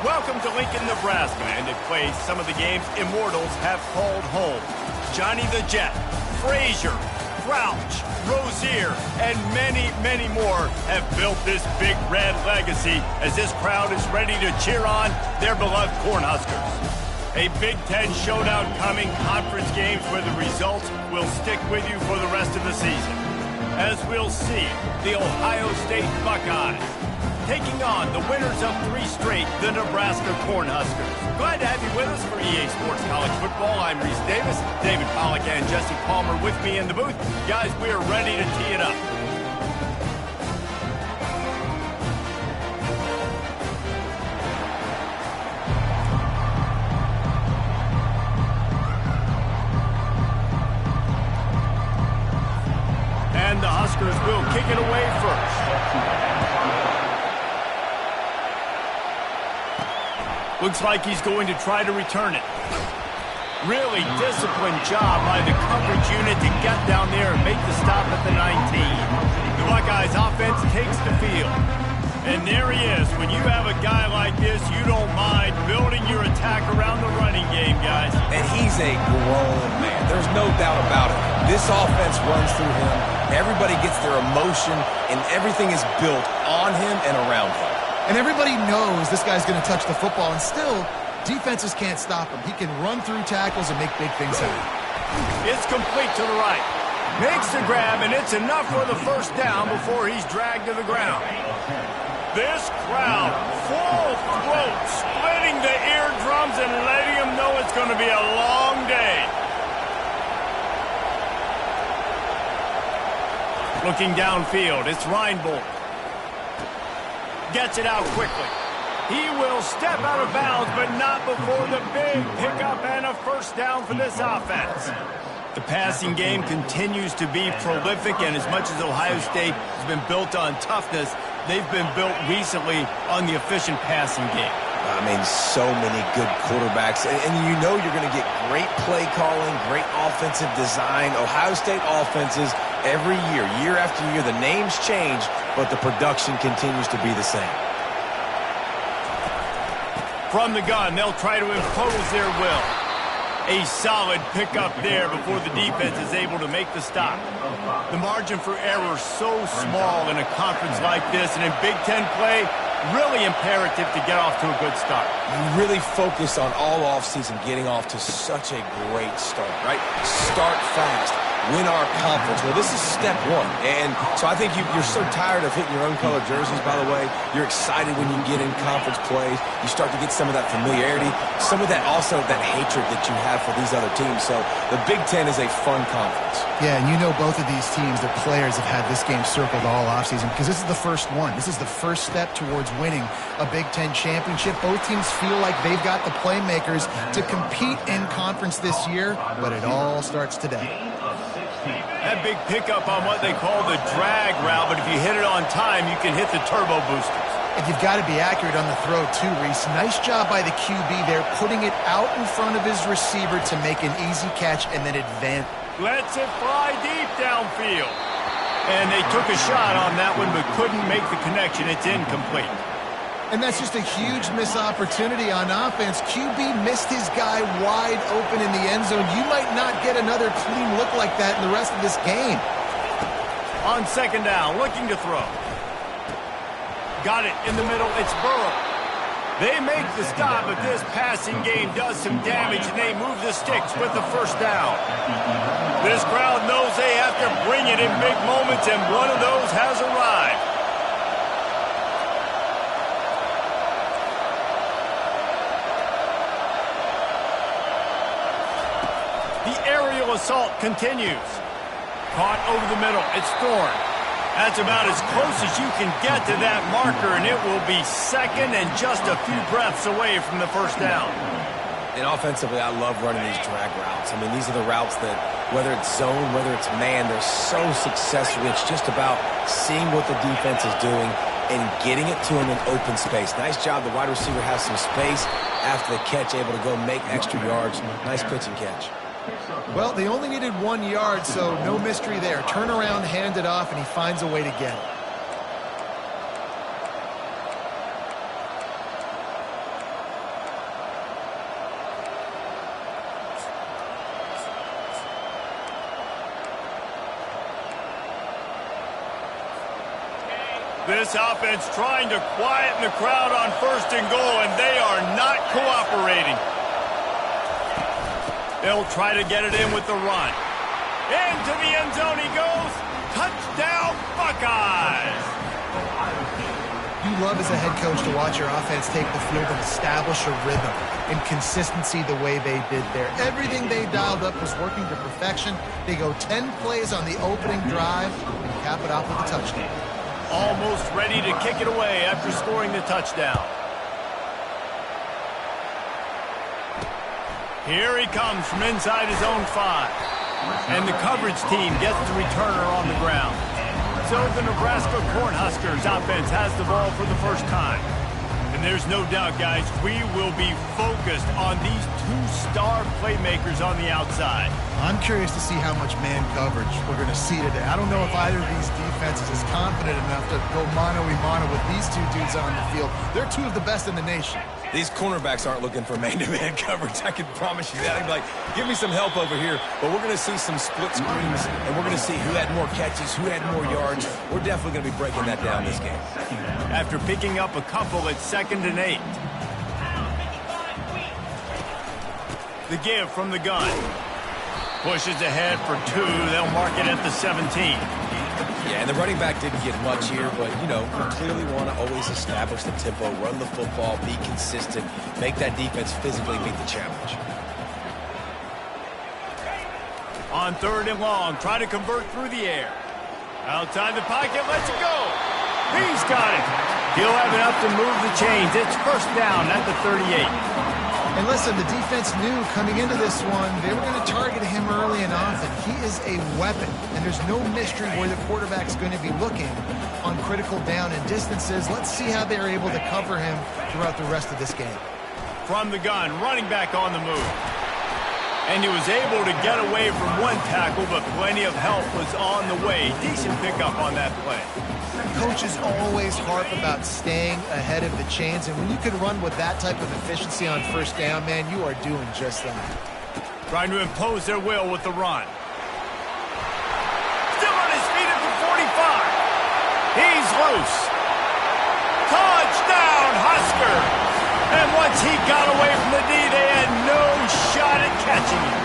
Welcome to Lincoln, Nebraska, and it plays some of the games immortals have called home. Johnny the Jet, Frazier, Crouch, Rozier, and many, many more have built this big red legacy as this crowd is ready to cheer on their beloved Cornhuskers. A Big Ten showdown coming, conference games where the results will stick with you for the rest of the season. As we'll see, the Ohio State Buckeyes taking on the winners of 3 straight, the Nebraska Cornhuskers. Glad to have you with us for EA Sports College Football. I'm Reese Davis, David Pollack and Jesse Palmer with me in the booth. Guys, we are ready to tee it up. And the Huskers will kick it away first. Looks like he's going to try to return it. Really disciplined job by the coverage unit to get down there and make the stop at the 19. The Buckeyes offense takes the field. And there he is. When you have a guy like this, you don't mind building your attack around the running game, guys. And he's a grown man. There's no doubt about it. This offense runs through him. Everybody gets their emotion, and everything is built on him and around him. And everybody knows this guy's going to touch the football, and still, defenses can't stop him. He can run through tackles and make big things happen. It's complete to the right. Makes the grab, and it's enough for the first down before he's dragged to the ground. This crowd, full throat, splitting the eardrums and letting them know it's going to be a long day. Looking downfield, it's Reinbold. Gets it out quickly. He will step out of bounds, but not before the big pickup and a first down for this offense. The passing game continues to be prolific, and as much as Ohio State has been built on toughness, they've been built recently on the efficient passing game. I mean, so many good quarterbacks, and you know you're going to get great play calling, great offensive design. Ohio State offenses every year, year after year, the names change, but the production continues to be the same. From the gun, they'll try to impose their will. A solid pickup there before the defense is able to make the stop. The margin for error so small in a conference like this, and in Big Ten play, really imperative to get off to a good start. You really focus on all offseason getting off to such a great start, right? Start fast. Win our conference. Well, this is step one. And so I think you're so tired of hitting your own colored jerseys, by the way. You're excited when you get in conference plays. You start to get some of that familiarity, some of that also that hatred that you have for these other teams. So the Big Ten is a fun conference. Yeah, and you know both of these teams, the players have had this game circled all offseason because this is the first one. This is the first step towards winning a Big Ten championship. Both teams feel like they've got the playmakers to compete in conference this year, but it all starts today. That big pickup on what they call the drag route, but if you hit it on time, you can hit the turbo boosters. And you've got to be accurate on the throw, too, Reese. Nice job by the QB there, putting it out in front of his receiver to make an easy catch and then advance. Lets it fly deep downfield. And they took a shot on that one, but couldn't make the connection. It's incomplete. And that's just a huge missed opportunity on offense. QB missed his guy wide open in the end zone. You might not get another clean look like that in the rest of this game. On second down, looking to throw. Got it in the middle. It's Burrow. They make the stop, but this passing game does some damage, and they move the sticks with the first down. This crowd knows they have to bring it in big moments, and one of those has arrived. Assault continues. Caught over the middle. It's Thorne. That's about as close as you can get to that marker, and it will be second and just a few breaths away from the first down. And offensively, I love running these drag routes. I mean, these are the routes that, whether it's zone, whether it's man, they're so successful. It's just about seeing what the defense is doing and getting it to him in open space. Nice job. The wide receiver has some space after the catch, able to go make extra yards. Nice pitch and catch. Well, they only needed 1 yard, so no mystery there. Turn around, hand it off, and he finds a way to get it. This offense trying to quieten the crowd on 1st and goal, and they are not cooperating. They'll try to get it in with the run. Into the end zone he goes. Touchdown, Buckeyes! You love as a head coach to watch your offense take the field and establish a rhythm and consistency the way they did there. Everything they dialed up was working to perfection. They go 10 plays on the opening drive and cap it off with a touchdown. Almost ready to kick it away after scoring the touchdown. Here he comes from inside his own 5. And the coverage team gets the returner on the ground. So the Nebraska Cornhuskers offense has the ball for the first time. And there's no doubt, guys, we will be focused on these 2-star playmakers on the outside. I'm curious to see how much man coverage we're going to see today. I don't know if either of these defenses is confident enough to go mano-a-mano with these two dudes on the field. They're two of the best in the nation. These cornerbacks aren't looking for man-to-man coverage. I can promise you that. I'd be like, give me some help over here. But we're going to see some split screens, and we're going to see who had more catches, who had more yards. We're definitely going to be breaking that down this game. After picking up a couple at 2nd and 8. The give from the gun. Pushes ahead for 2. They'll mark it at the 17. Yeah, and the running back didn't get much here, but, you know, we clearly want to always establish the tempo, run the football, be consistent, make that defense physically meet the challenge. On 3rd and long, try to convert through the air. Outside the pocket, lets it go. He's got it. He'll have enough to move the chains. It's 1st down at the 38. And listen, the defense knew coming into this one, they were going to target him early and often. He is a weapon, and there's no mystery where the quarterback's going to be looking on critical down and distances. Let's see how they're able to cover him throughout the rest of this game. From the gun, running back on the move. And he was able to get away from one tackle, but plenty of help was on the way. Decent pickup on that play. Coaches always harp about staying ahead of the chains, and when you can run with that type of efficiency on 1st down, man, you are doing just that. Trying to impose their will with the run. Still on his feet at the 45. He's loose. Touchdown, Husker! And once he got away from the D, they had no shot at catching him.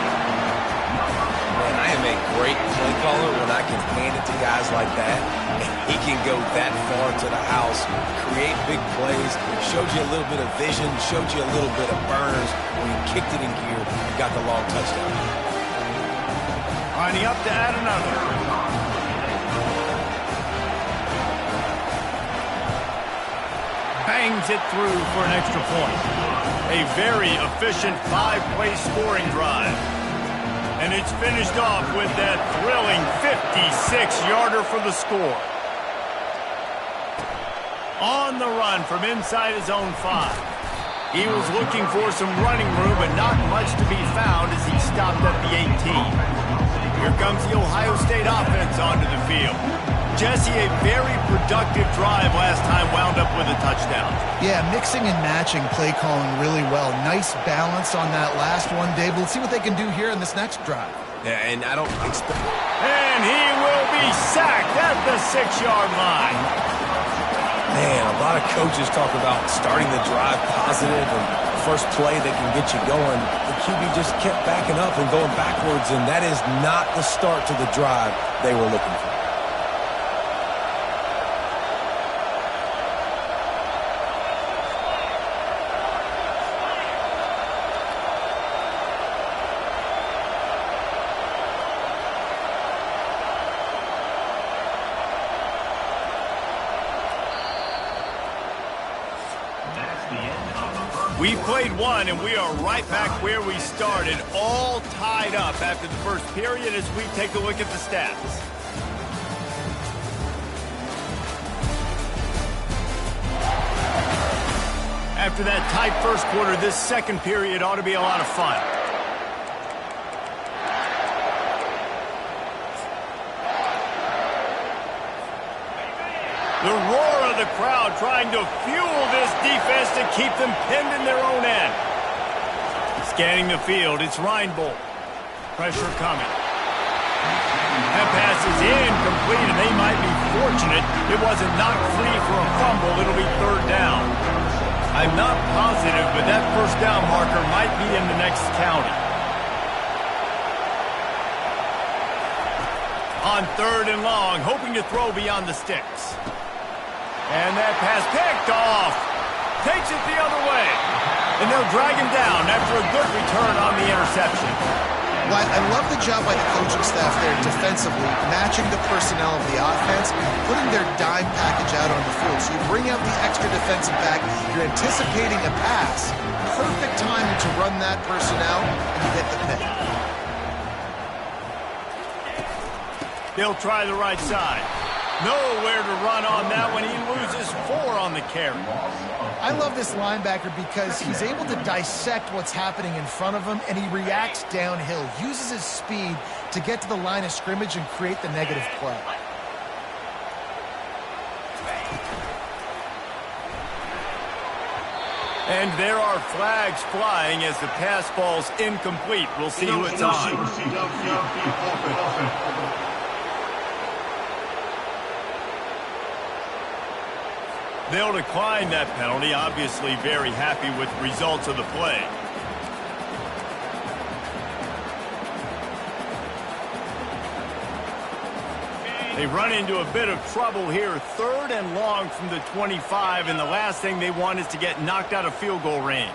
Man, I am a great play caller when I can hand it to guys like that. He can go that far to the house, create big plays, showed you a little bit of vision, showed you a little bit of burns. When he kicked it in gear, he got the long touchdown. Lining up to add another. Bangs it through for an extra point. A very efficient 5-play scoring drive. And it's finished off with that thrilling 56-yarder for the score. On the run from inside his own 5. He was looking for some running room, but not much to be found as he stopped at the 18. Here comes the Ohio State offense onto the field. Jesse, a very productive drive last time, wound up with a touchdown. Yeah, mixing and matching play calling really well. Nice balance on that last one, Dave. Let's see what they can do here in this next drive. Yeah, and I don't expect... And he will be sacked at the 6-yard line. Man, a lot of coaches talk about starting the drive positive and first play that can get you going. The QB just kept backing up and going backwards, and that is not the start to the drive they were looking for. We played one, and we are right back where we started, all tied up after the first period as we take a look at the stats. After that tight first quarter, this second period ought to be a lot of fun. The roar of the crowd trying to fuel this defense to keep them pinned in their own end. Scanning the field, it's Reinbold. Pressure coming. That pass is incomplete, and they might be fortunate it wasn't knocked free for a fumble. It'll be third down. I'm not positive, but that first down marker might be in the next county. On third and long, hoping to throw beyond the sticks. And that pass picked off. Takes it the other way. And they'll drag him down after a good return on the interception. Well, I love the job by the coaching staff there defensively, matching the personnel of the offense, putting their dime package out on the field. So you bring out the extra defensive back, you're anticipating a pass. Perfect timing to run that personnel, and you get the pick. They'll try the right side. Nowhere to run on that one. He loses 4 on the carry. I love this linebacker because he's able to dissect what's happening in front of him, and he reacts downhill, uses his speed to get to the line of scrimmage and create the negative play. And there are flags flying as the pass ball's incomplete. We'll see who it's on. They'll decline that penalty, obviously very happy with the results of the play. They run into a bit of trouble here. Third and long from the 25, and the last thing they want is to get knocked out of field goal range.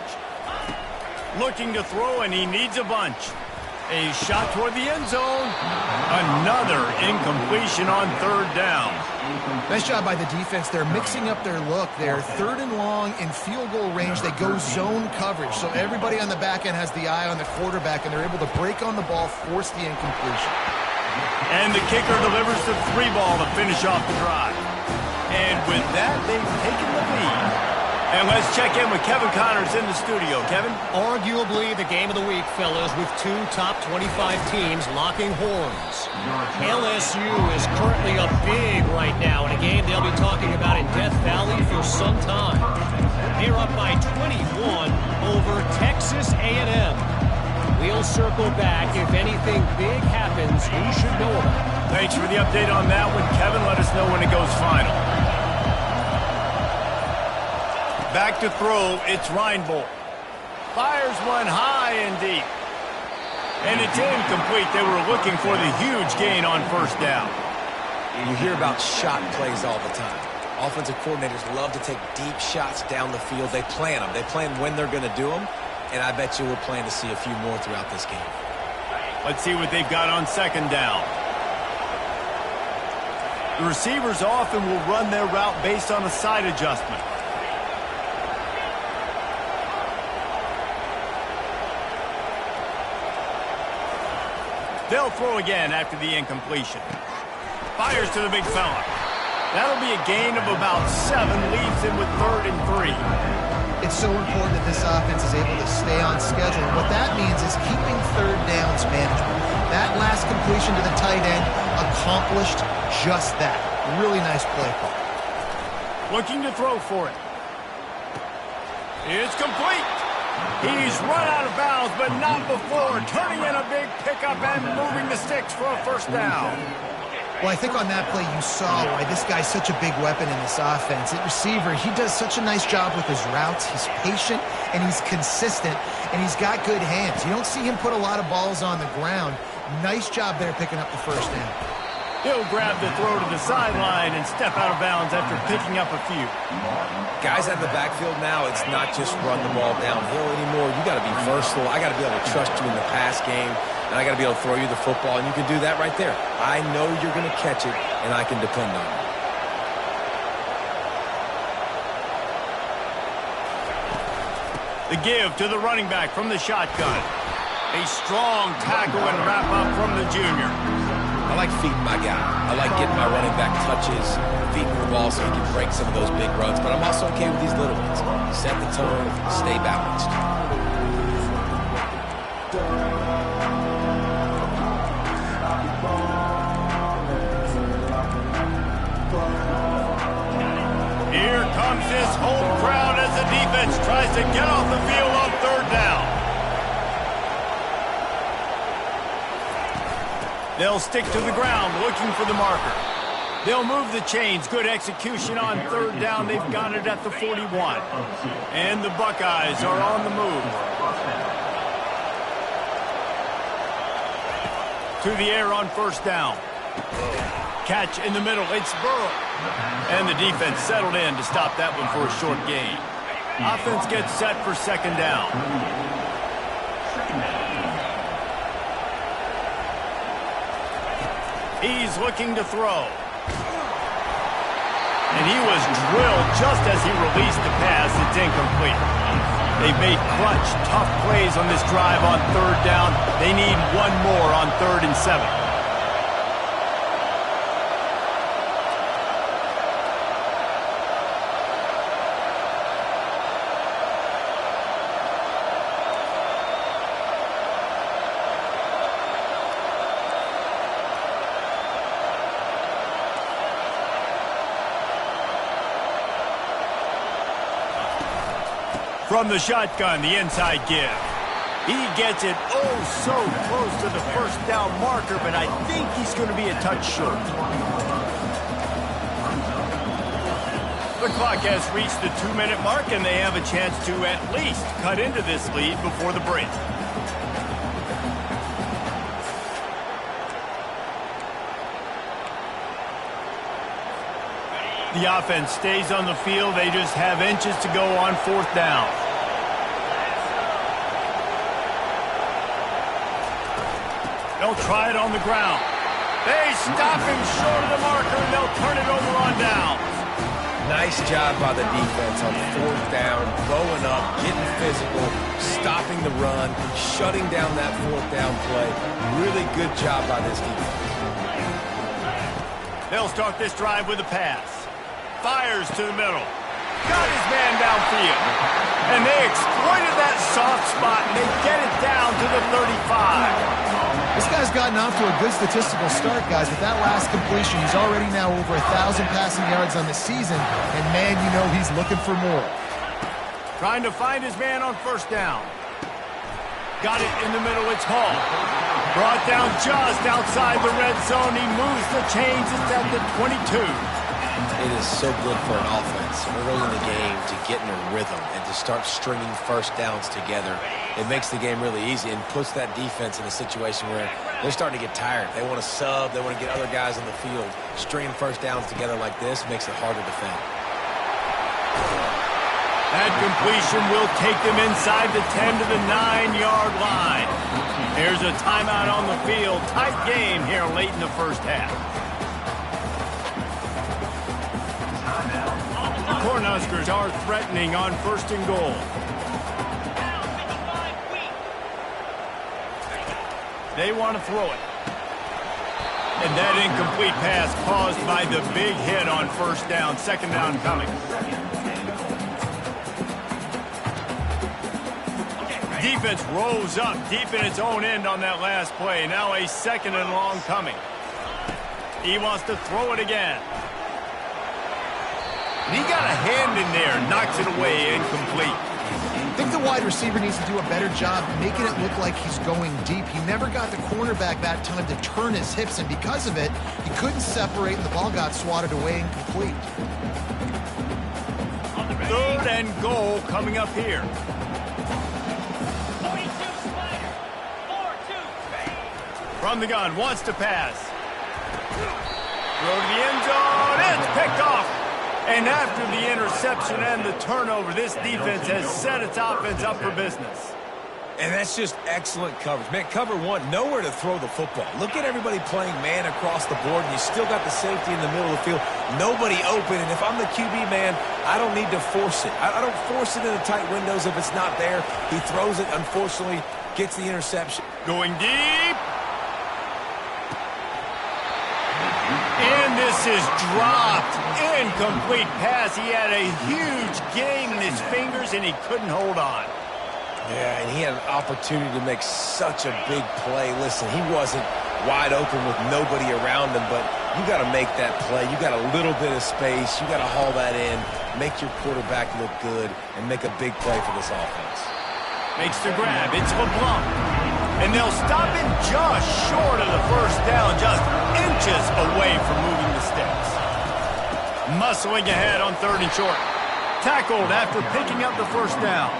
Looking to throw, and he needs a bunch. A shot toward the end zone. Another incompletion on third down. Nice job by the defense. They're mixing up their look. They're third and long in field goal range. They go zone coverage. So everybody on the back end has the eye on the quarterback, and they're able to break on the ball, force the incompletion. And the kicker delivers the 3 ball to finish off the drive. And with that, they've taken the lead. And let's check in with Kevin Connors in the studio. Kevin? Arguably the game of the week, fellas, with 2 top 25 teams locking horns. LSU is currently up big right now in a game they'll be talking about in Death Valley for some time. They're up by 21 over Texas A&M. We'll circle back. If anything big happens, you should know about it. Thanks for the update on that one, Kevin. Let us know when it goes final. Back to throw, it's Reinbold. Fires one high and deep. And it's incomplete. They were looking for the huge gain on first down. You hear about shot plays all the time. Offensive coordinators love to take deep shots down the field. They plan them. They plan when they're going to do them. And I bet you we'll plan to see a few more throughout this game. Let's see what they've got on second down. The receivers often will run their route based on a side adjustment. They'll throw again after the incompletion. Fires to the big fella. That'll be a gain of about 7, leaves him with 3rd and 3. It's so important that this offense is able to stay on schedule. What that means is keeping third downs manageable. That last completion to the tight end accomplished just that. Really nice play call. Looking to throw for it. It's complete. He's run out of bounds, but not before turning in a big pickup and moving the sticks for a first down. Well, I think on that play you saw why this guy's such a big weapon in this offense. At receiver, he does such a nice job with his routes. He's patient, and he's consistent, and he's got good hands. You don't see him put a lot of balls on the ground. Nice job there picking up the first down. He'll grab the throw to the sideline and step out of bounds after picking up a few. Guys out of the backfield now, it's not just run the ball downhill anymore. You got to be versatile. I got to be able to trust you in the pass game, and I got to be able to throw you the football, and you can do that right there. I know you're going to catch it, and I can depend on it. The give to the running back from the shotgun. A strong tackle and wrap up from the junior. I like feeding my guy. I like getting my running back touches, feeding the ball so he can break some of those big runs. But I'm also okay with these little ones. Set the tone, stay balanced. Here comes this home crowd as the defense tries to get off the field on third down. They'll stick to the ground looking for the marker. They'll move the chains. Good execution on third down. They've got it at the 41. And the Buckeyes are on the move. To the air on first down. Catch in the middle. It's Burrow. And the defense settled in to stop that one for a short gain. Offense gets set for second down. He's looking to throw. And he was drilled just as he released the pass. It's incomplete. They've made clutch, tough plays on this drive on third down. They need one more on 3rd and 7. From the shotgun, the inside give. He gets it so close to the first down marker, but I think he's going to be a touch short. The clock has reached the 2-minute mark, and they have a chance to at least cut into this lead before the break. The offense stays on the field. They just have inches to go on 4th down. They'll try it on the ground. They stop him short of the marker, and they'll turn it over on downs. Nice job by the defense on 4th down, blowing up, getting physical, stopping the run, shutting down that 4th down play. Really good job by this defense. They'll start this drive with a pass. Fires to the middle. Got his man downfield. And they exploited that soft spot, and they get it down to the 35. This guy's gotten off to a good statistical start, guys. With that last completion, he's already now over 1,000 passing yards on the season. And, man, you know he's looking for more. Trying to find his man on first down. Got it in the middle. It's Hall. Brought down just outside the red zone. He moves the chains. It's at the 22. It is so good for an offense early in the game to get in a rhythm and to start stringing first downs together. It makes the game really easy and puts that defense in a situation where they're starting to get tired. They want to sub. They want to get other guys on the field. Stringing first downs together like this makes it hard to defend. That completion will take them inside the 10 to the 9-yard line. Here's a timeout on the field. Tight game here late in the first half. The Cornhuskers are threatening on 1st and goal. They want to throw it. And that incomplete pass caused by the big hit on first down. 2nd down coming. Defense rose up deep in its own end on that last play. Now a 2nd and long coming. He wants to throw it again. And he got a hand in there, knocks it away, incomplete. I think the wide receiver needs to do a better job making it look like he's going deep. He never got the cornerback that time to turn his hips, and because of it, he couldn't separate, and the ball got swatted away incomplete. 3rd and goal coming up here. From the gun, wants to pass. Throw to the end zone, it's picked off. And after the interception and the turnover, this defense has set its offense up for business. And that's just excellent coverage. Man, cover one, nowhere to throw the football. Look at everybody playing man across the board, and you still got the safety in the middle of the field. Nobody open, and if I'm the QB man, I don't need to force it. I don't force it in the tight windows if it's not there. He throws it, unfortunately, gets the interception. Going deep. And this is dropped. Incomplete pass. He had a huge gain in his fingers, and he couldn't hold on. Yeah, and he had an opportunity to make such a big play. Listen, he wasn't wide open with nobody around him, but you got to make that play. You got a little bit of space. You got to haul that in, make your quarterback look good, and make a big play for this offense. Makes the grab. It's LeBlanc. And they'll stop him just short of the first down, just inches away from moving the sticks. Muscling ahead on 3rd and short. Tackled after picking up the first down.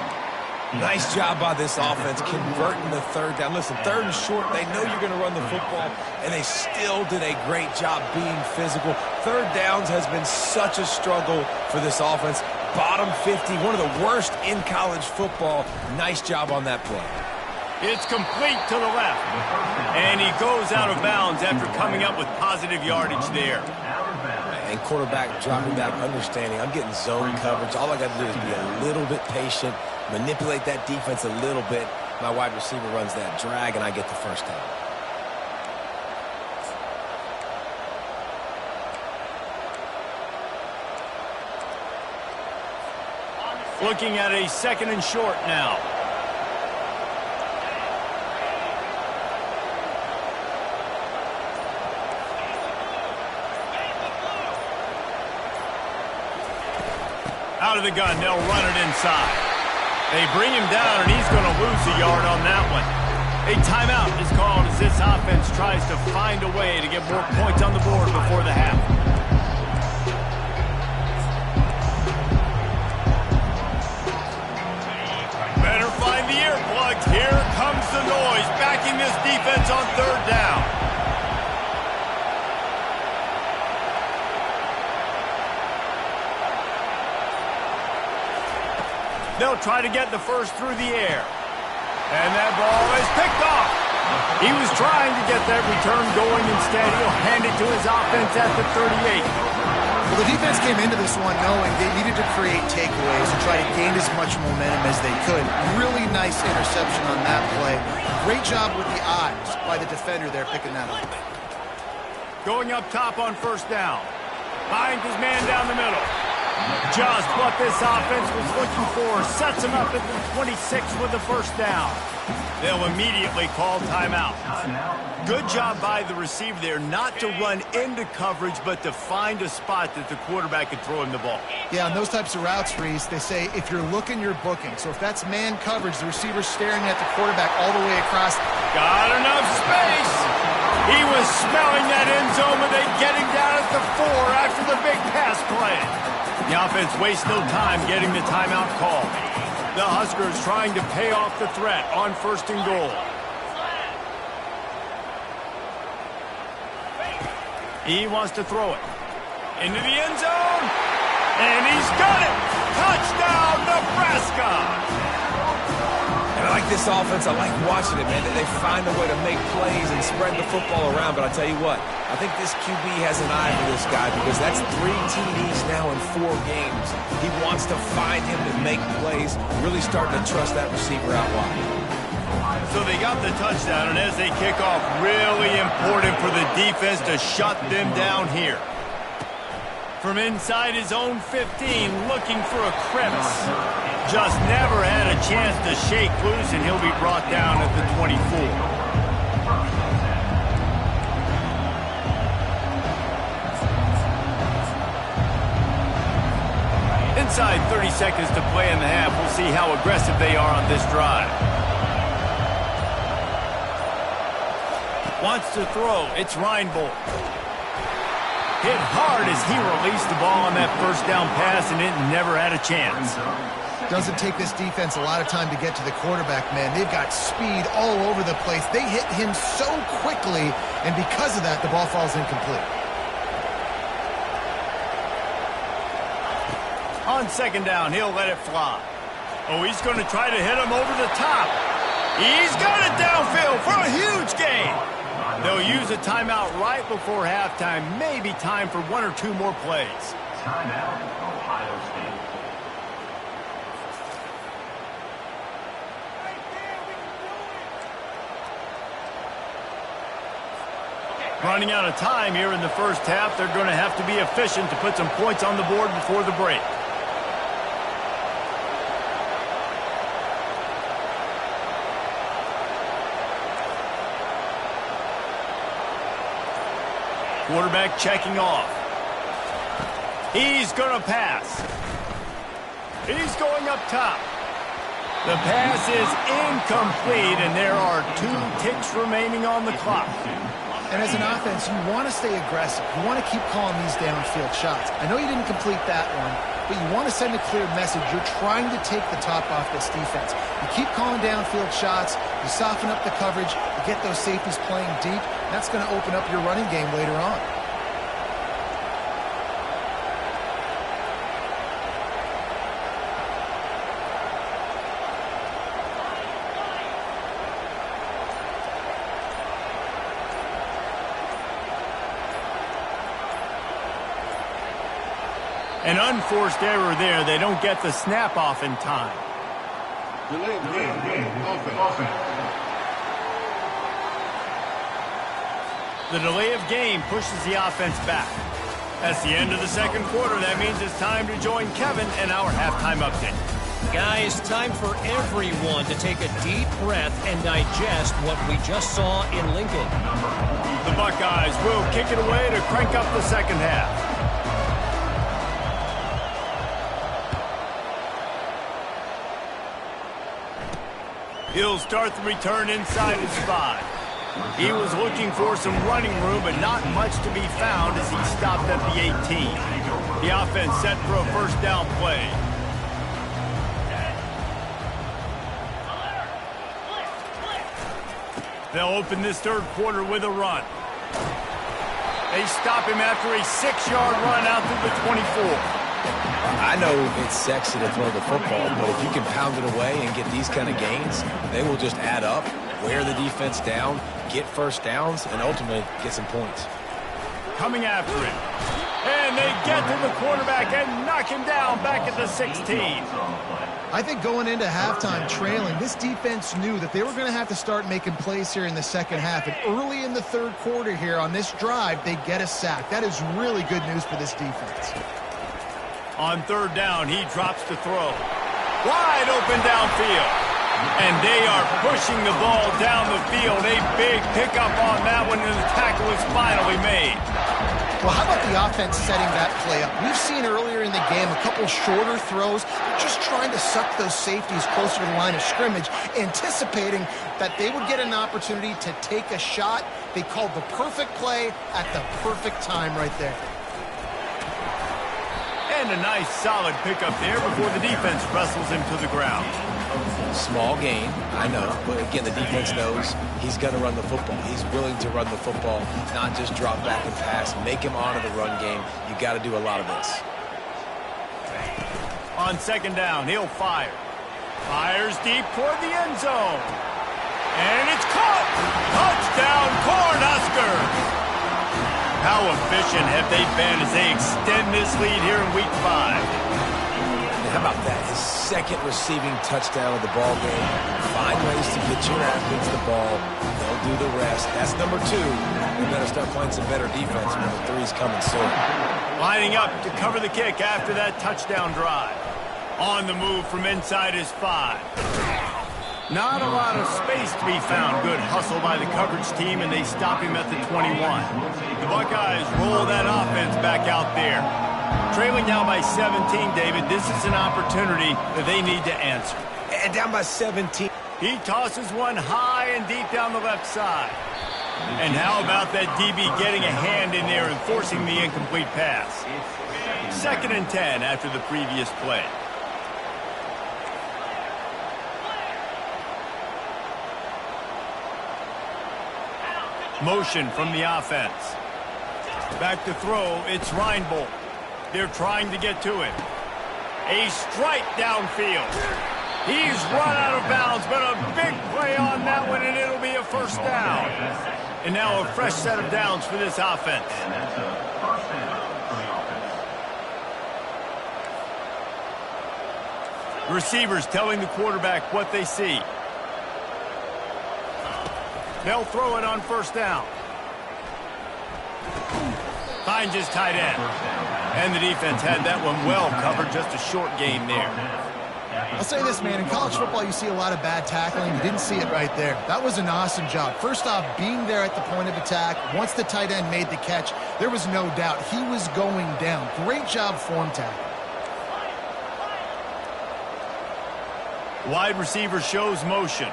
Nice job by this offense converting the 3rd down. Listen, 3rd and short, they know you're going to run the football, and they still did a great job being physical. 3rd downs has been such a struggle for this offense. Bottom 50, one of the worst in college football. Nice job on that play. It's complete to the left. And he goes out of bounds after coming up with positive yardage there. And quarterback dropping back, understanding I'm getting zone coverage. All I got to do is be a little bit patient, manipulate that defense a little bit. My wide receiver runs that drag, and I get the first down. Looking at a 2nd and short now. Out of the gun, they'll run it inside. They bring him down, and he's going to lose a yard on that one. A timeout is called as this offense tries to find a way to get more points on the board before the half. Better find the earplugs. Here comes the noise, backing this defense on 3rd down. They'll try to get the first through the air. And that ball is picked off. He was trying to get that return going. Instead, he'll hand it to his offense at the 38. Well, the defense came into this one knowing they needed to create takeaways and try to gain as much momentum as they could. Really nice interception on that play. Great job with the eyes by the defender there picking that up. Going up top on 1st down. Finds his man down the middle. Just what this offense was looking for. Sets him up at the 26 with the first down. They'll immediately call timeout. Good job by the receiver there not to run into coverage, but to find a spot that the quarterback could throw him the ball. Yeah, on those types of routes, Reese, they say if you're looking, you're booking. So if that's man coverage, the receiver's staring at the quarterback all the way across. Got enough space. He was smelling that end zone, but they get him down at the 4 after the big pass play. The offense wastes no time getting the timeout call. The Huskers trying to pay off the threat on 1st and goal. He wants to throw it into the end zone, and he's got it. Touchdown, Nebraska. And I like this offense. I like watching it, man. They find a way to make plays and spread the football around. But I tell you what, I think this QB has an eye for this guy because that's 3 TDs now in 4 games. He wants to find him to make plays, really starting to trust that receiver out wide. So they got the touchdown, and as they kick off, really important for the defense to shut them down here. From inside his own 15, looking for a crevice. Just never had a chance to shake loose, and he'll be brought down at the 24. Inside 30 seconds to play in the half. We'll see how aggressive they are on this drive. Wants to throw. It's Reinbold. Hit hard as he released the ball on that first down pass, and it never had a chance. Doesn't take this defense a lot of time to get to the quarterback, man. They've got speed all over the place. They hit him so quickly, and because of that, the ball falls incomplete. On 2nd down, he'll let it fly. Oh, he's going to try to hit him over the top. He's got it downfield for a huge gain. They'll use a timeout right before halftime. Maybe time for 1 or 2 more plays. Timeout, Ohio State. Running out of time here in the first half. They're going to have to be efficient to put some points on the board before the break. Quarterback checking off. He's going to pass. He's going up top. The pass is incomplete, and there are 2 ticks remaining on the clock. And as an offense, you want to stay aggressive. You want to keep calling these downfield shots. I know you didn't complete that one, but you want to send a clear message. You're trying to take the top off this defense. You keep calling downfield shots. You soften up the coverage. You get those safeties playing deep. That's going to open up your running game later on. An unforced error there. They don't get the snap off in time. Delay of game. Offense. The delay of game pushes the offense back. That's the end of the second quarter. That means it's time to join Kevin in our halftime update. Guys, time for everyone to take a deep breath and digest what we just saw in Lincoln. The Buckeyes will kick it away to crank up the second half. He'll start the return inside his 5. He was looking for some running room, but not much to be found as he stopped at the 18. The offense set for a first down play. They'll open this third quarter with a run. They stop him after a 6-yard run out to the 24. I know it's sexy to throw the football, but if you can pound it away and get these kind of gains, they will just add up, wear the defense down, get first downs, and ultimately get some points. Coming after him. And they get to the quarterback and knock him down back at the 16. I think going into halftime trailing, this defense knew that they were going to have to start making plays here in the second half. And early in the third quarter here on this drive, they get a sack. That is really good news for this defense. On third down, he drops to throw. Wide open downfield. And they are pushing the ball down the field. A big pickup on that one, and the tackle is finally made. Well, how about the offense setting that play up? We've seen earlier in the game a couple shorter throws, just trying to suck those safeties closer to the line of scrimmage, anticipating that they would get an opportunity to take a shot. They called the perfect play at the perfect time right there. And a nice solid pickup there before the defense wrestles him to the ground. Small gain, I know, but again, the defense knows he's going to run the football. He's willing to run the football, not just drop back and pass, make him honor the run game. You got to do a lot of this. On second down, he'll fire. Fires deep toward the end zone. And it's caught! Touchdown, Cornhuskers! How efficient have they been as they extend this lead here in Week 5? How about that? His second receiving touchdown of the ball game. Find ways to get your athletes the ball. They'll do the rest. That's number 2. We better start playing some better defense when the 3's coming soon. Lining up to cover the kick after that touchdown drive. On the move from inside his 5. Not a lot of space to be found. Good hustle by the coverage team, and they stop him at the 21. The Buckeyes roll that offense back out there. Trailing now by 17, David. This is an opportunity that they need to answer. And down by 17. He tosses one high and deep down the left side. And how about that DB getting a hand in there and forcing the incomplete pass? 2nd and 10 after the previous play. Motion from the offense. Back to throw, it's Reinbold. They're trying to get to him. A strike downfield. He's run out of bounds, but a big play on that one, and it'll be a first down. And now a fresh set of downs for this offense. Receivers telling the quarterback what they see. They'll throw it on first down. Finds his tight end. And the defense had that one well covered, just a short gain there. I'll say this, man. In college football, you see a lot of bad tackling. You didn't see it right there. That was an awesome job. First off, being there at the point of attack. Once the tight end made the catch, there was no doubt he was going down. Great job form tackle. Wide receiver shows motion.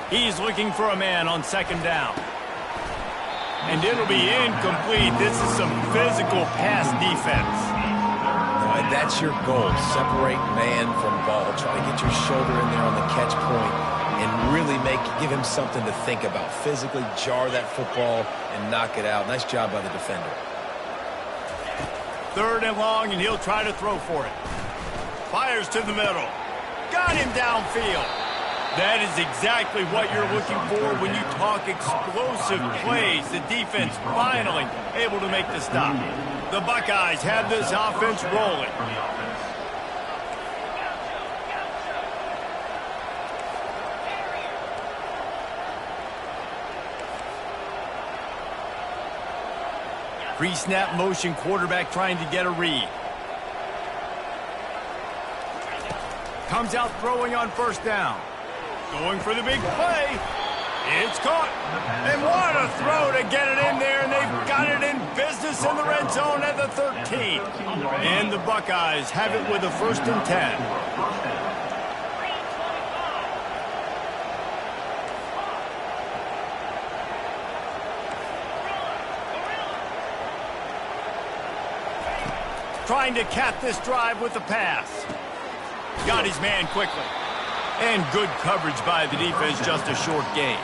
He's looking for a man on second down. And it'll be incomplete. This is some physical pass defense. All right, that's your goal. Separate man from ball. Try to get your shoulder in there on the catch point and really give him something to think about. Physically jar that football and knock it out. Nice job by the defender. 3rd and long, and he'll try to throw for it. Fires to the middle. Got him downfield. That is exactly what you're looking for when you talk explosive plays. The defense finally able to make the stop. The Buckeyes have this offense rolling. Pre-snap motion, quarterback trying to get a read. Comes out throwing on 1st down. Going for the big play. It's caught. And what a throw to get it in there, and they've got it in business in the red zone at the 13. And the Buckeyes have it with a 1st and 10. Trying to cap this drive with the pass. Got his man quickly. And good coverage by the defense, just a short gain.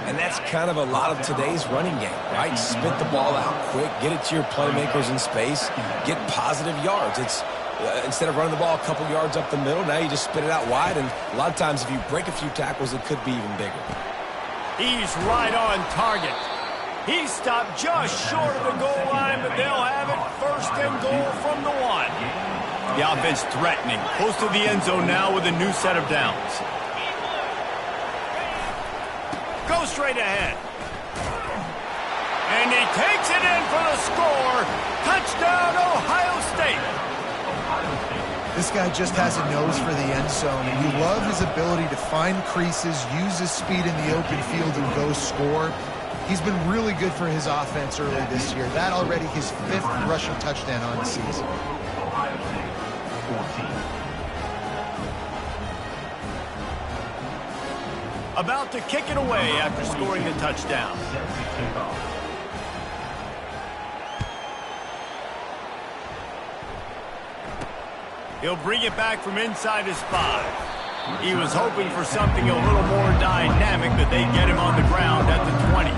And that's kind of a lot of today's running game, right? Spit the ball out quick, get it to your playmakers in space, get positive yards. It's instead of running the ball a couple yards up the middle, now you just spit it out wide, and a lot of times if you break a few tackles, it could be even bigger. He's right on target. He stopped just short of the goal line, but they'll have it 1st and goal from the 1. The offense threatening, close to the end zone now with a new set of downs. Go straight ahead. And he takes it in for the score. Touchdown, Ohio State. This guy just has a nose for the end zone, and you love his ability to find creases, use his speed in the open field, and go score. He's been really good for his offense early this year. That already his 5th rushing touchdown on the season. About to kick it away after scoring the touchdown. He'll bring it back from inside his 5. He was hoping for something a little more dynamic, but they get him on the ground at the 20.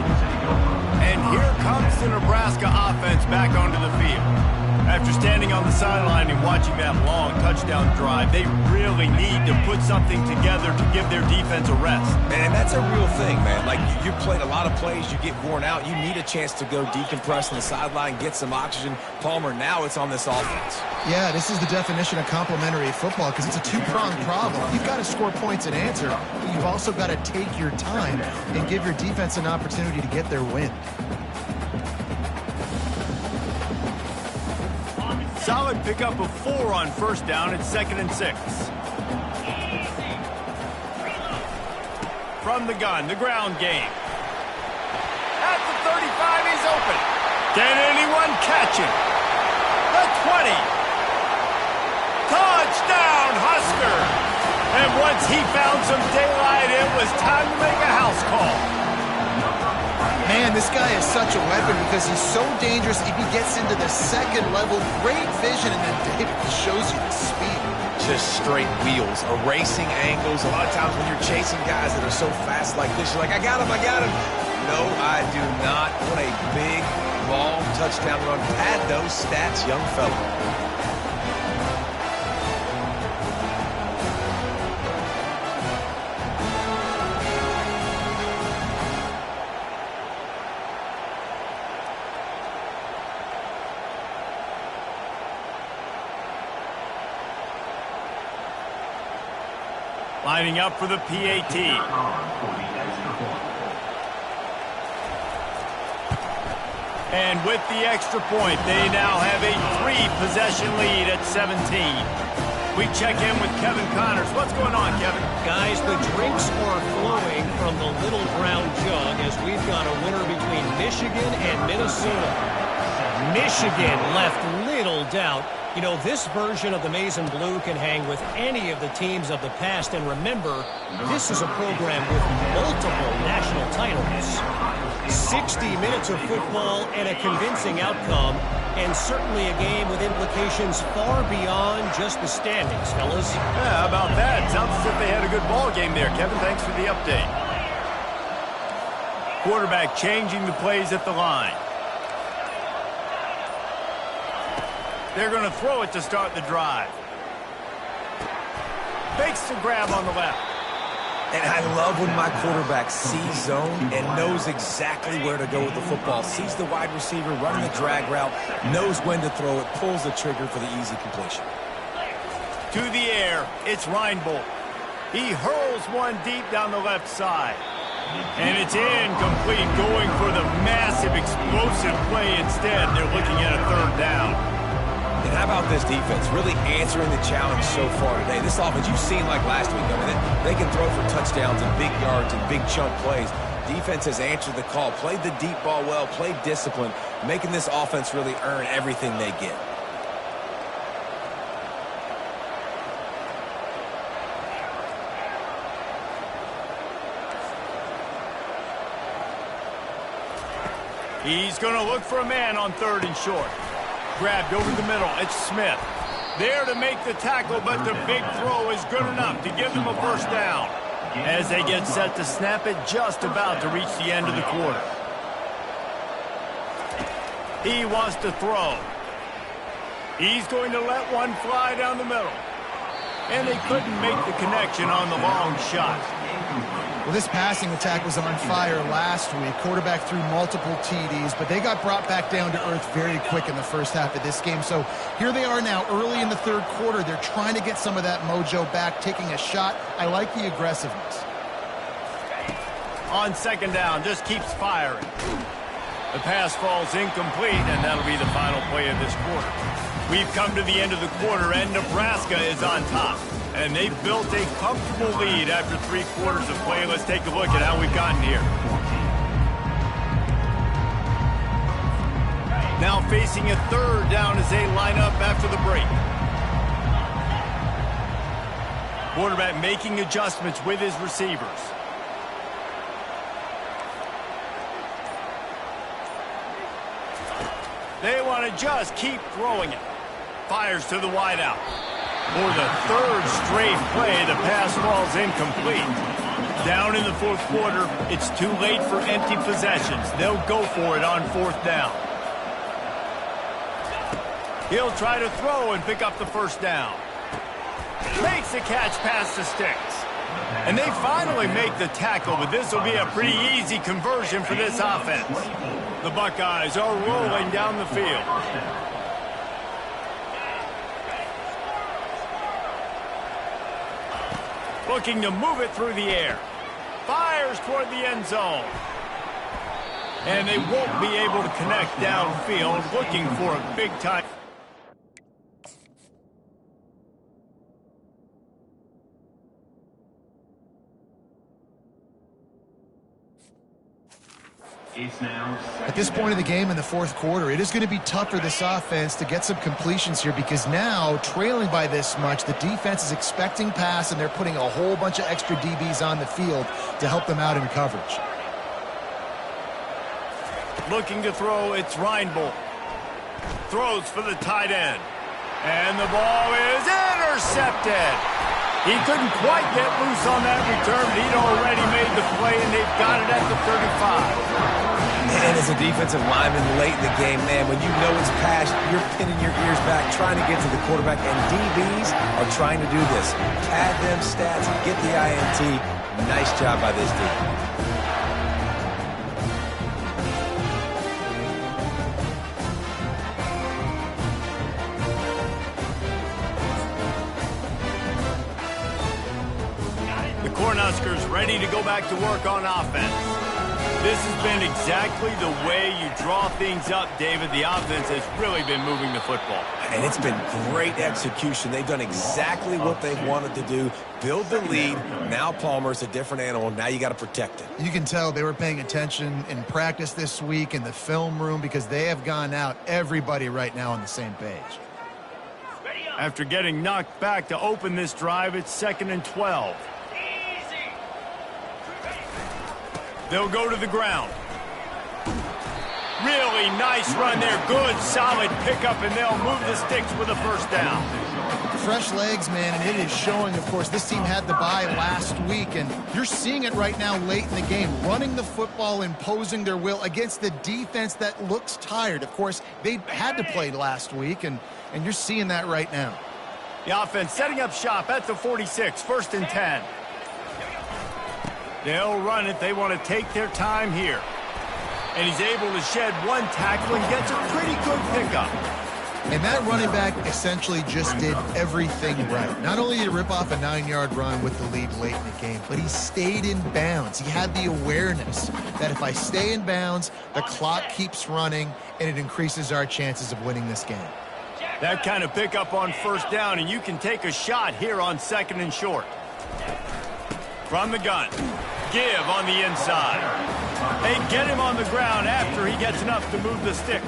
And here comes the Nebraska offense back onto the field. After standing on the sideline and watching that long touchdown drive, they really need to put something together to give their defense a rest. And that's a real thing, man. Like, you played a lot of plays, you get worn out. You need a chance to go decompress on the sideline, get some oxygen. Palmer, now it's on this offense. Yeah, this is the definition of complementary football because it's a two-pronged problem. You've got to score points and answer, but you've also got to take your time and give your defense an opportunity to get their win. Solid pickup of 4 on 1st down at 2nd and 6. From the gun, the ground game. At the 35, he's open. Can anyone catch him? The 20. Touchdown, Husker. And once he found some daylight, it was time to make a house call. Man, this guy is such a weapon because he's so dangerous if he gets into the 2nd level. Great vision, and then David shows you the speed. Just straight wheels, erasing angles. A lot of times when you're chasing guys that are so fast like this, you're like, I got him, I got him. No, I do not. What a big, long touchdown run. Pad those stats, young fella. Lining up for the PAT. And with the extra point, they now have a 3-possession lead at 17. We check in with Kevin Connors. What's going on, Kevin? Guys, the drinks are flowing from the little brown jug as we've got a winner between Michigan and Minnesota. Michigan left little doubt You know, this version of the Maize and Blue can hang with any of the teams of the past. And remember, this is a program with multiple national titles. 60 minutes of football and a convincing outcome, and certainly a game with implications far beyond just the standings, fellas. Yeah, how about that? Sounds as if they had a good ball game there. Kevin, thanks for the update. Quarterback changing the plays at the line. They're going to throw it to start the drive. Fakes the grab on the left. And I love when my quarterback sees zone and knows exactly where to go with the football. Sees the wide receiver running the drag route, knows when to throw it, pulls the trigger for the easy completion. To the air, it's Reinbold. He hurls one deep down the left side. And it's incomplete, going for the massive explosive play instead. They're looking at a third down. And how about this defense really answering the challenge so far today? This offense, you've seen like last week. I mean, they can throw for touchdowns and big yards and big chunk plays. Defense has answered the call, played the deep ball well, played discipline, making this offense really earn everything they get. He's going to look for a man on 3rd and short. Grabbed over the middle. It's Smith. There to make the tackle, but the big throw is good enough to give them a first down. As they get set to snap it, just about to reach the end of the quarter. He wants to throw. He's going to let one fly down the middle. And they couldn't make the connection on the long shot. Well, this passing attack was on fire last week. Quarterback threw multiple TDs, but they got brought back down to earth very quick in the first half of this game. So here they are now early in the 3rd quarter. They're trying to get some of that mojo back, taking a shot. I like the aggressiveness. On 2nd down, just keeps firing. The pass falls incomplete, and that'll be the final play of this quarter. We've come to the end of the quarter, and Nebraska is on top. And they've built a comfortable lead after 3 quarters of play. Let's take a look at how we've gotten here. Now facing a 3rd down as they line up after the break. Quarterback making adjustments with his receivers. They want to just keep throwing it. Fires to the wideout. For the 3rd straight play, the pass falls incomplete. Down in the 4th quarter, it's too late for empty possessions. They'll go for it on 4th down. He'll try to throw and pick up the first down. Makes the catch past the sticks. And they finally make the tackle, but this will be a pretty easy conversion for this offense. The Buckeyes are rolling down the field. Looking to move it through the air. Fires toward the end zone. And they won't be able to connect downfield, looking for a big time. At this point in the game in the 4th quarter, it is going to be tough for this offense to get some completions here because now, trailing by this much, the defense is expecting pass and they're putting a whole bunch of extra DBs on the field to help them out in coverage. Looking to throw, it's Reinbold. Throws for the tight end. And the ball is intercepted. He couldn't quite get loose on that return, but he'd already made the play, and they've got it at the 35. And as a defensive lineman late in the game, man, when you know it's past, you're pinning your ears back, trying to get to the quarterback, and DBs are trying to do this. Pad them stats, get the INT. Nice job by this defense. Cornhuskers ready to go back to work on offense. This has been exactly the way you draw things up, David. The offense has really been moving the football. And it's been great execution. They've done exactly what they've wanted to do. Build the lead. Now Palmer's a different animal. Now you got to protect it. You can tell they were paying attention in practice this week in the film room because they have gone out, everybody right now on the same page. After getting knocked back to open this drive, it's 2nd and 12. They'll go to the ground. Really nice run there. Good, solid pickup, and they'll move the sticks with a first down. Fresh legs, man, and it is showing, of course. This team had the bye last week, and you're seeing it right now late in the game. Running the football, imposing their will against the defense that looks tired. Of course, they had to play last week, and you're seeing that right now. The offense setting up shop at the 46, 1st and 10. They'll run it. They want to take their time here. And he's able to shed one tackle and gets a pretty good pickup. And that running back essentially just did everything right. Not only did he rip off a 9-yard run with the lead late in the game, but he stayed in bounds. He had the awareness that if I stay in bounds, the clock keeps running, and it increases our chances of winning this game. That kind of pickup on first down, and you can take a shot here on 2nd and short. From the gun, give on the inside. They get him on the ground after he gets enough to move the sticks.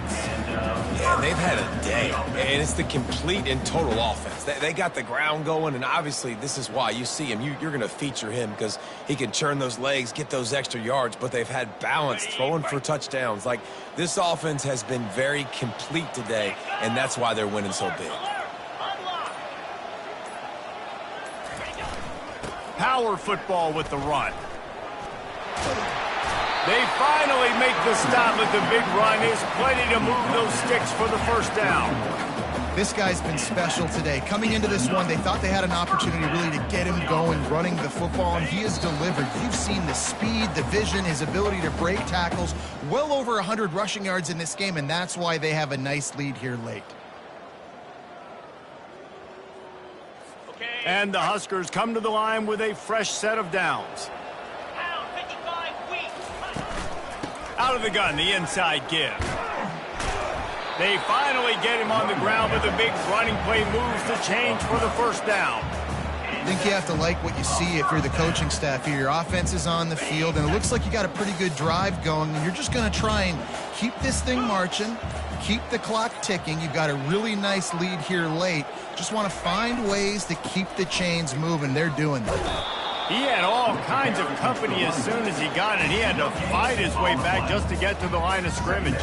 Yeah, they've had a day, and it's the complete and total offense. They got the ground going, and obviously this is why you see him. You're going to feature him because he can churn those legs, get those extra yards, but they've had balance, throwing for touchdowns. Like, this offense has been very complete today, and that's why they're winning so big. Power football with the run. They finally make the stop with the big run. Is plenty to move those sticks for the first down. This guy's been special today. Coming into this one, they thought they had an opportunity really to get him going, running the football, and he has delivered. You've seen the speed, the vision, his ability to break tackles. Well over 100 rushing yards in this game, and that's why they have a nice lead here late. And the Huskers come to the line with a fresh set of downs. Out of the gun, the inside give. They finally get him on the ground, but the big running play moves the change for the first down. I think you have to like what you see if you're the coaching staff here. Your offense is on the field, and it looks like you got a pretty good drive going, and you're just going to try and keep this thing marching, keep the clock ticking. You've got a really nice lead here late. Just want to find ways to keep the chains moving. They're doing that. He had all kinds of company as soon as he got it. He had to fight his way back just to get to the line of scrimmage.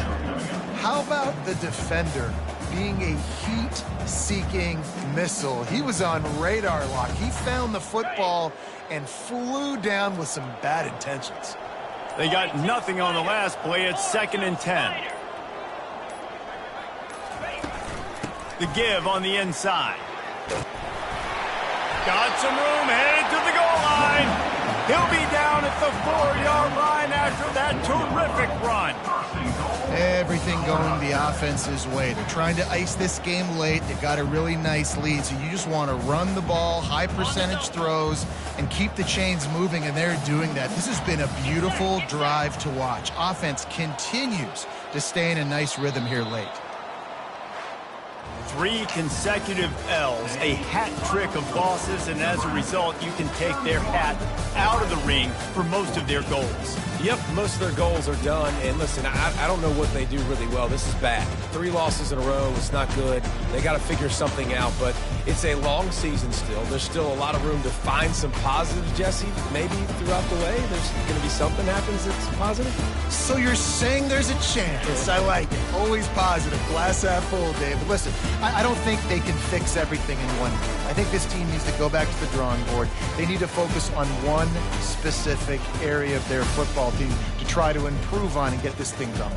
How about the defender being a heat-seeking missile? He was on radar lock. He found the football and flew down with some bad intentions. They got nothing on the last play. It's 2nd and 10. The give on the inside. Got some room, headed to the goal line. He'll be down at the 4-yard line after that terrific run. Everything going the offense's way. They're trying to ice this game late. They've got a really nice lead, so you just want to run the ball, high percentage throws, and keep the chains moving, and they're doing that. This has been a beautiful drive to watch. Offense continues to stay in a nice rhythm here late. 3 consecutive L's, a hat trick of losses, and as a result, you can take their hat out of the ring for most of their goals. Yep, most of their goals are done. And listen, I don't know what they do really well. This is bad. 3 losses in a row. It's not good. They got to figure something out, but it's a long season still. There's still a lot of room to find some positives, Jesse. Maybe throughout the way, there's going to be something happens that's positive. So you're saying there's a chance. I like it. Always positive. Glass half full, Dave. But listen, I don't think they can fix everything in one game. I think this team needs to go back to the drawing board. They need to focus on one specific area of their football team to try to improve on and get this thing going.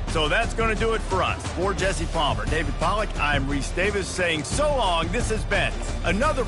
So that's going to do it for us. For Jesse Palmer, David Pollack, I'm Reese Davis saying so long. This has been another